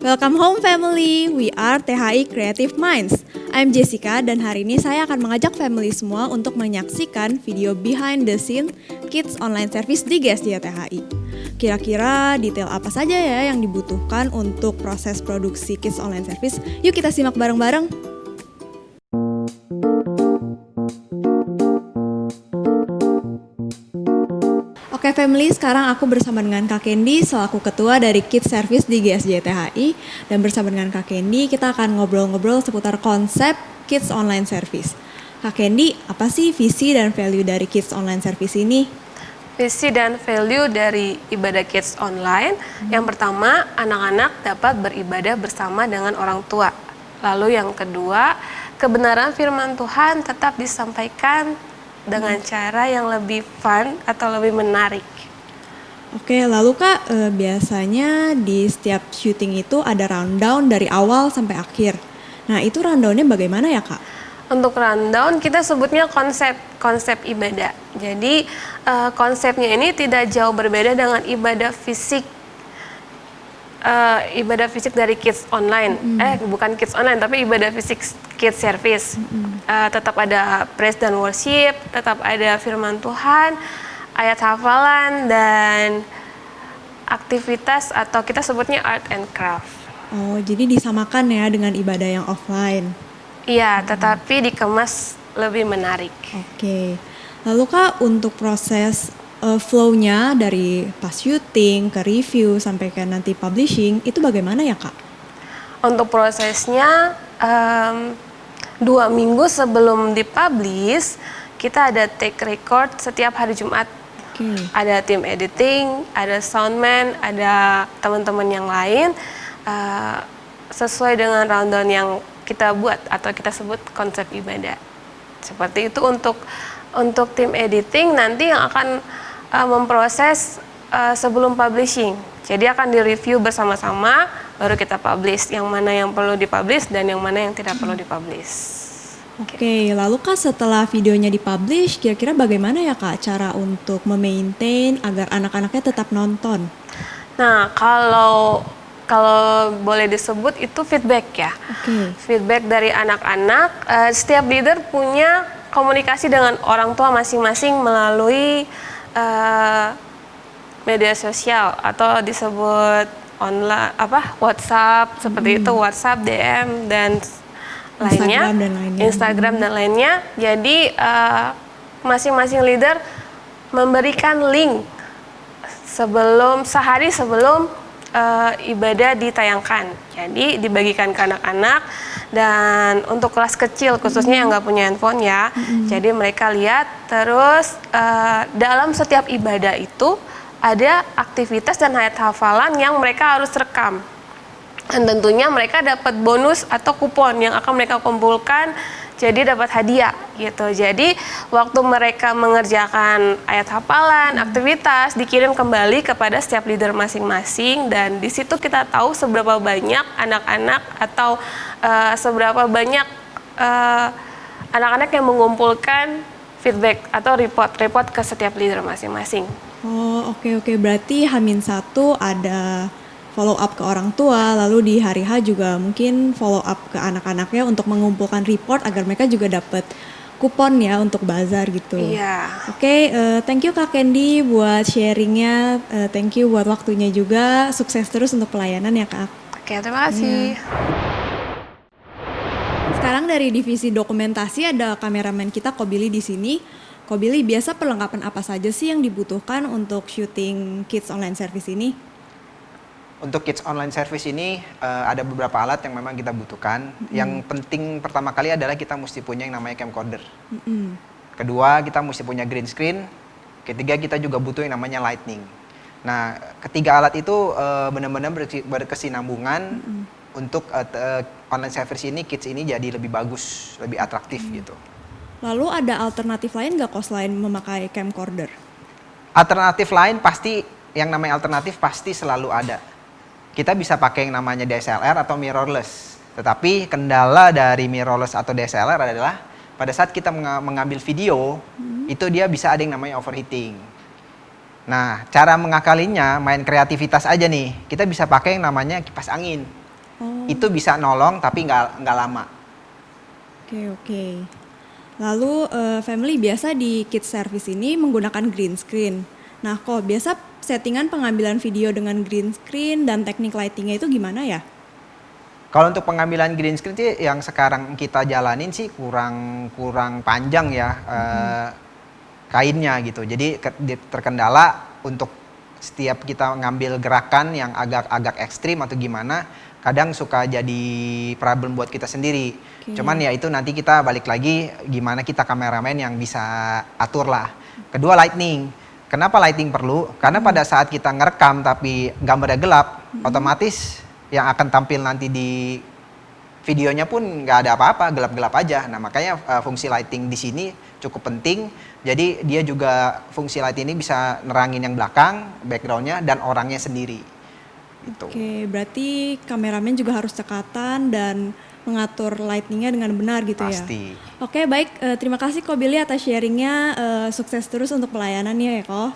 Welcome home family, we are THI Creative Minds. I'm Jessica dan hari ini saya akan mengajak family semua untuk menyaksikan video behind the scene Kids Online Service di GSD THI. Kira-kira detail apa saja ya yang dibutuhkan untuk proses produksi Kids Online Service? Yuk kita simak bareng-bareng. Oke family, sekarang aku bersama dengan Kak Kendi selaku ketua dari Kids Service di GSJ THI. Dan bersama dengan Kak Kendi kita akan ngobrol-ngobrol seputar konsep Kids Online Service. Kak Kendi, apa sih visi dan value dari Kids Online Service ini? Visi dan value dari ibadah Kids Online, yang pertama, anak-anak dapat beribadah bersama dengan orang tua. Lalu yang kedua, kebenaran firman Tuhan tetap disampaikan dengan cara yang lebih fun atau lebih menarik. Oke, lalu Kak, biasanya di setiap syuting itu ada rundown dari awal sampai akhir. Nah, itu rundownnya bagaimana ya Kak? Untuk rundown kita sebutnya konsep ibadah. Jadi konsepnya ini tidak jauh berbeda dengan ibadah fisik dari Kids Online. Bukan Kids Online tapi ibadah fisik Kids Service. Tetap ada praise dan worship, tetap ada firman Tuhan, ayat hafalan, dan aktivitas atau kita sebutnya art and craft. Oh, jadi disamakan ya dengan ibadah yang offline. Iya, tetapi dikemas lebih menarik. Oke. Lalu Kak, untuk proses flow-nya dari pas syuting ke review sampai ke nanti publishing itu bagaimana ya Kak? Untuk prosesnya 2 minggu sebelum dipublish kita ada take record setiap hari Jumat. Ada tim editing, ada soundman, ada teman-teman yang lain sesuai dengan rundown yang kita buat atau kita sebut konsep ibadah. Seperti itu untuk tim editing nanti yang akan memproses sebelum publishing. Jadi akan direview bersama-sama baru kita publish yang mana yang perlu dipublish dan yang mana yang tidak perlu dipublish. Oke, lalu Kak setelah videonya dipublish kira-kira bagaimana ya Kak cara untuk memaintain agar anak-anaknya tetap nonton? Nah, kalau boleh disebut itu feedback ya. Feedback dari anak-anak, setiap leader punya komunikasi dengan orang tua masing-masing melalui media sosial atau disebut online WhatsApp seperti itu, WhatsApp, DM dan lainnya, Instagram dan lainnya. Jadi masing-masing leader memberikan link sehari sebelum ibadah ditayangkan. Jadi dibagikan ke anak-anak dan untuk kelas kecil khususnya yang nggak punya handphone ya. Jadi mereka lihat terus dalam setiap ibadah itu ada aktivitas dan ayat hafalan yang mereka harus rekam. Dan tentunya mereka dapat bonus atau kupon yang akan mereka kumpulkan jadi dapat hadiah gitu. Jadi waktu mereka mengerjakan ayat hafalan, aktivitas dikirim kembali kepada setiap leader masing-masing dan di situ kita tahu seberapa banyak anak-anak atau seberapa banyak anak-anak yang mengumpulkan feedback atau report ke setiap leader masing-masing. Oh, oke. Berarti H-1 ada follow up ke orang tua, lalu di hari H juga mungkin follow up ke anak-anaknya untuk mengumpulkan report agar mereka juga dapat kupon ya untuk bazar gitu. Iya. Oke, thank you Kak Kendi buat sharingnya, thank you buat waktunya juga, sukses terus untuk pelayanan ya Kak. Oke, terima kasih. Sekarang dari divisi dokumentasi ada kameramen kita Kobili di sini. Kobili, biasa perlengkapan apa saja sih yang dibutuhkan untuk syuting Kids Online Service ini? Untuk Kids Online Service ini ada beberapa alat yang memang kita butuhkan. Yang penting pertama kali adalah kita mesti punya yang namanya camcorder. Kedua, kita mesti punya green screen. Ketiga, kita juga butuh yang namanya lightning. Nah, ketiga alat itu benar-benar berkesinambungan untuk online service ini, Kids ini jadi lebih bagus, lebih atraktif gitu. Lalu ada alternatif lain nggak kok selain memakai camcorder? Alternatif lain pasti, yang namanya alternatif pasti selalu ada. Kita bisa pakai yang namanya DSLR atau mirrorless. Tetapi kendala dari mirrorless atau DSLR adalah pada saat kita mengambil video, itu dia bisa ada yang namanya overheating. Nah, cara mengakalinya main kreativitas aja nih. Kita bisa pakai yang namanya kipas angin. itu bisa nolong tapi nggak lama. Oke. Lalu family biasa di kids service ini menggunakan green screen. Nah, kok biasa settingan pengambilan video dengan green screen dan teknik lightingnya itu gimana ya? Kalau untuk pengambilan green screen sih yang sekarang kita jalanin sih kurang panjang ya kainnya gitu. Jadi terkendala untuk setiap kita ngambil gerakan yang agak ekstrim atau gimana, kadang suka jadi problem buat kita sendiri. Cuman ya itu nanti kita balik lagi gimana kita kameramen yang bisa atur lah. Kedua, lighting. Kenapa lighting perlu? Karena pada saat kita ngerekam tapi gambarnya gelap, otomatis yang akan tampil nanti di videonya pun nggak ada apa-apa, gelap-gelap aja. Nah makanya fungsi lighting di sini cukup penting. Jadi dia juga fungsi lighting ini bisa nerangin yang belakang, backgroundnya dan orangnya sendiri. Gitu. Oke, berarti kameramen juga harus cekatan dan mengatur lightingnya dengan benar gitu ya? Pasti. Oke, baik. Terima kasih Ko Billy atas sharingnya. Sukses terus untuk pelayanannya ya Ko.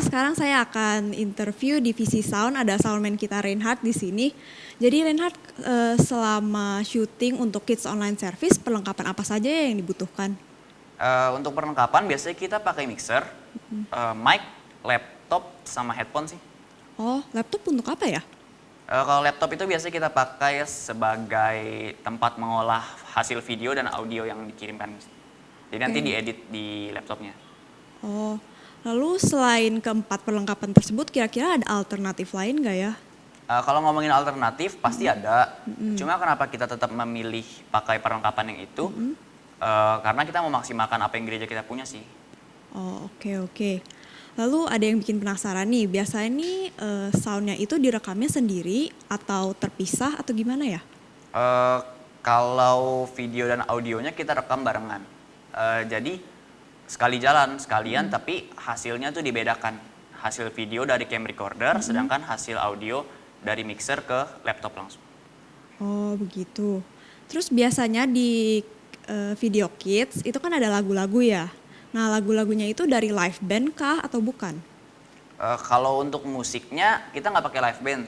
Sekarang saya akan interview divisi sound, ada soundman kita Reinhard di sini. Jadi Reinhard, selama syuting untuk Kids Online Service, perlengkapan apa saja yang dibutuhkan? Untuk perlengkapan biasanya kita pakai mixer, mic, laptop, sama headphone sih. Oh, laptop untuk apa ya? Kalau laptop itu biasanya kita pakai sebagai tempat mengolah hasil video dan audio yang dikirimkan. Jadi nanti diedit di laptopnya. Oh, lalu selain keempat perlengkapan tersebut, kira-kira ada alternatif lain nggak ya? Kalau ngomongin alternatif pasti ada. Cuma kenapa kita tetap memilih pakai perlengkapan yang itu? Karena kita memaksimalkan apa yang gereja kita punya sih. Oh, oke. Lalu ada yang bikin penasaran nih, biasanya nih soundnya itu direkamnya sendiri atau terpisah atau gimana ya? Kalau video dan audionya kita rekam barengan. Jadi sekali jalan, sekalian tapi hasilnya tuh dibedakan. Hasil video dari cam recorder, sedangkan hasil audio dari mixer ke laptop langsung. Oh begitu. Terus biasanya di video kids itu kan ada lagu-lagu ya. Nah lagu-lagunya itu dari live band kah atau bukan? Kalau untuk musiknya kita nggak pakai live band.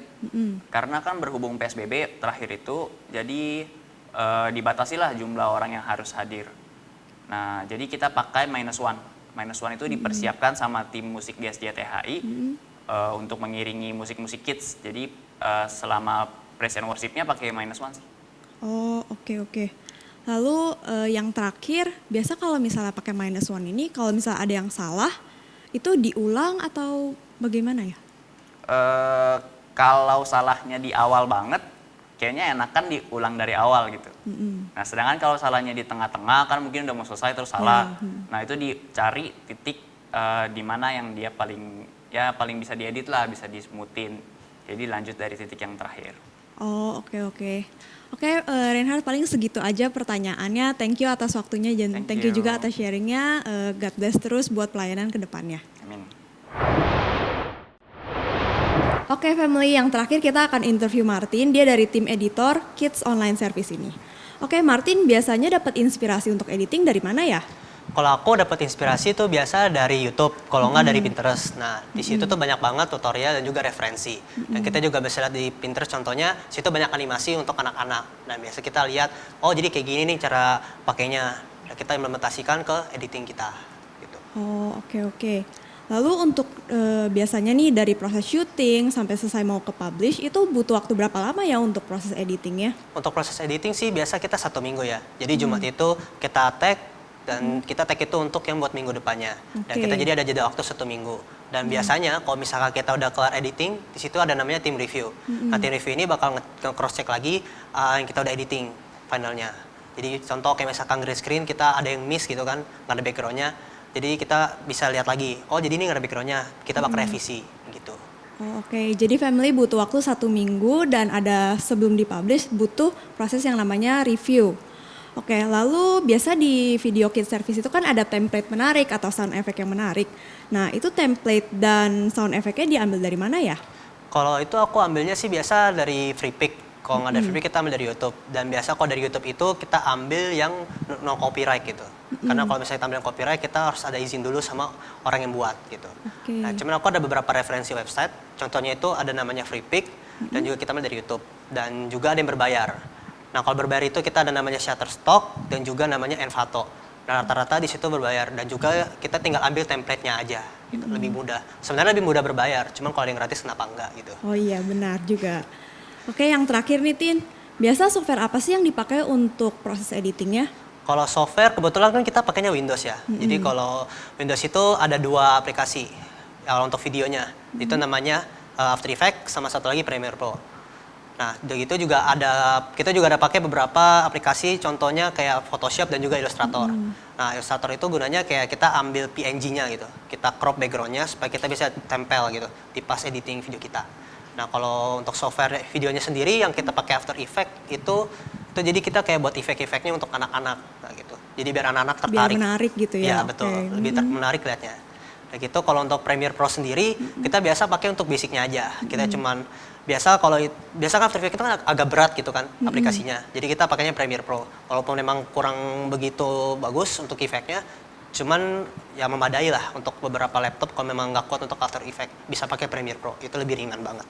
Karena kan berhubung PSBB terakhir itu, jadi dibatasilah jumlah orang yang harus hadir. Nah, jadi kita pakai minus one. Minus one itu dipersiapkan sama tim musik GSJ THI untuk mengiringi musik-musik kids. Jadi selama praise and worship-nya pakai minus one sih. Oh, oke. Lalu yang terakhir, biasa kalau misalnya pakai minus one ini, kalau misalnya ada yang salah, itu diulang atau bagaimana ya? Kalau salahnya di awal banget, kayaknya enakan diulang dari awal gitu. Nah, sedangkan kalau salahnya di tengah-tengah kan mungkin udah mau selesai terus salah. Nah, itu dicari titik di mana yang dia paling bisa diedit lah, bisa dismoothin. Jadi lanjut dari titik yang terakhir. Oh, oke. Oke, Reinhard paling segitu aja pertanyaannya. Thank you atas waktunya dan thank you juga atas sharingnya. God bless terus buat pelayanan ke depannya. Amin. Oke family, yang terakhir kita akan interview Martin, dia dari tim editor Kids Online Service ini. Oke Martin, biasanya dapat inspirasi untuk editing dari mana ya? Kalau aku dapat inspirasi tuh biasa dari YouTube, kalau nggak dari Pinterest. Nah, di situ tuh banyak banget tutorial dan juga referensi. Dan kita juga bisa lihat di Pinterest contohnya, situ banyak animasi untuk anak-anak. Dan biasa kita lihat, oh jadi kayak gini nih cara pakainya. Dan kita implementasikan ke editing kita. Gitu. Oh oke. Lalu untuk biasanya nih dari proses syuting sampai selesai mau ke publish, itu butuh waktu berapa lama ya untuk proses editingnya? Untuk proses editing sih biasa kita 1 minggu ya. Jadi Jumat itu kita tag, dan kita tag itu untuk yang buat minggu depannya. Dan kita jadi ada jeda waktu 1 minggu. Dan biasanya kalau misalkan kita udah kelar editing, di situ ada namanya tim review. Nah tim review ini bakal nge-cross check lagi yang kita udah editing finalnya. Jadi contoh kayak misalkan green screen kita ada yang miss gitu kan, nggak ada backgroundnya. Jadi kita bisa lihat lagi, oh jadi ini nggak ada backgroundnya, kita bakal revisi gitu. Oh, oke, jadi family butuh waktu 1 minggu dan ada sebelum dipublish butuh proses yang namanya review. Oke, lalu biasa di video kids service itu kan ada template menarik atau sound effect yang menarik. Nah, itu template dan sound effect-nya diambil dari mana ya? Kalau itu aku ambilnya sih biasa dari Freepik. Kalau nggak ada free pick kita ambil dari YouTube. Dan biasa kalau dari YouTube itu kita ambil yang no copyright gitu. Karena kalau misalnya kita ambil yang copyright kita harus ada izin dulu sama orang yang buat gitu. Oke. Nah, cuman aku ada beberapa referensi website. Contohnya itu ada namanya free pick dan juga kita ambil dari YouTube. Dan juga ada yang berbayar. Nah, kalau berbayar itu kita ada namanya Shutterstock dan juga namanya Envato. Nah, rata-rata di situ berbayar dan juga kita tinggal ambil template-nya aja gitu, lebih mudah. Sebenarnya lebih mudah berbayar, cuman kalau ada yang gratis kenapa enggak gitu. Oh iya, benar juga. Oke, yang terakhir nih Tin. Biasa software apa sih yang dipakai untuk proses editingnya? Kalau software kebetulan kan kita pakainya Windows ya. Jadi kalau Windows itu ada 2 aplikasi kalau untuk videonya. Itu namanya After Effects sama satu lagi Premiere Pro. Nah, begitu juga kita juga ada pakai beberapa aplikasi contohnya kayak Photoshop dan juga Illustrator. Nah, Illustrator itu gunanya kayak kita ambil PNG-nya gitu. Kita crop background-nya supaya kita bisa tempel gitu di pas editing video kita. Nah, kalau untuk software videonya sendiri yang kita pakai After Effects itu jadi kita kayak buat efek-efeknya untuk anak-anak nah gitu. Jadi biar anak-anak tertarik. Biar menarik gitu ya. Iya, betul. Oke. Lebih menarik lihatnya. Nah, gitu kalau untuk Premiere Pro sendiri kita biasa pakai untuk basicnya aja. Kita cuman biasa kan After Effects itu kan agak berat gitu kan aplikasinya. Jadi kita pakainya Premiere Pro. Walaupun memang kurang begitu bagus untuk efeknya, cuman ya memadai lah untuk beberapa laptop kalau memang nggak kuat untuk After Effects bisa pakai Premiere Pro. Itu lebih ringan banget.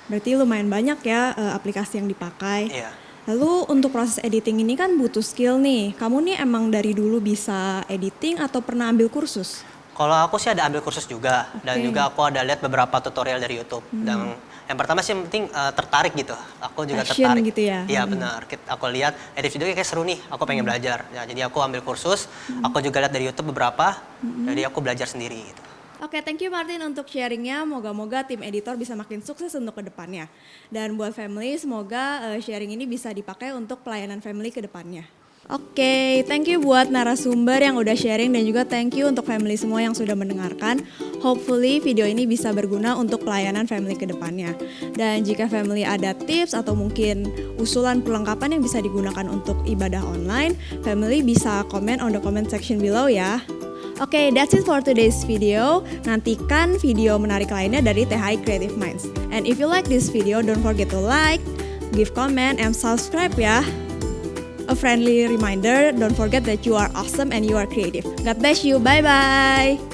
Berarti lumayan banyak ya aplikasi yang dipakai. Iya. Lalu untuk proses editing ini kan butuh skill nih. Kamu nih emang dari dulu bisa editing atau pernah ambil kursus? Kalau aku sih ada ambil kursus juga dan juga aku ada lihat beberapa tutorial dari YouTube. Dan yang pertama sih yang penting tertarik gitu. Aku juga Passion tertarik. gitu ya? Iya benar. Aku lihat edit video kayak seru nih. Aku pengen belajar. Ya, jadi aku ambil kursus. Aku juga lihat dari YouTube beberapa. Jadi aku belajar sendiri gitu. Oke, thank you Martin untuk sharingnya. Moga-moga tim editor bisa makin sukses untuk kedepannya. Dan buat family, semoga sharing ini bisa dipakai untuk pelayanan family ke depannya. Oke, thank you buat narasumber yang udah sharing dan juga thank you untuk family semua yang sudah mendengarkan. Hopefully video ini bisa berguna untuk pelayanan family ke depannya. Dan jika family ada tips atau mungkin usulan perlengkapan yang bisa digunakan untuk ibadah online, family bisa comment on the comment section below ya. Oke, that's it for today's video. Nantikan video menarik lainnya dari THI Creative Minds. And if you like this video, don't forget to like, give comment, and subscribe ya. A friendly reminder, don't forget that you are awesome and you are creative. God bless you, bye-bye!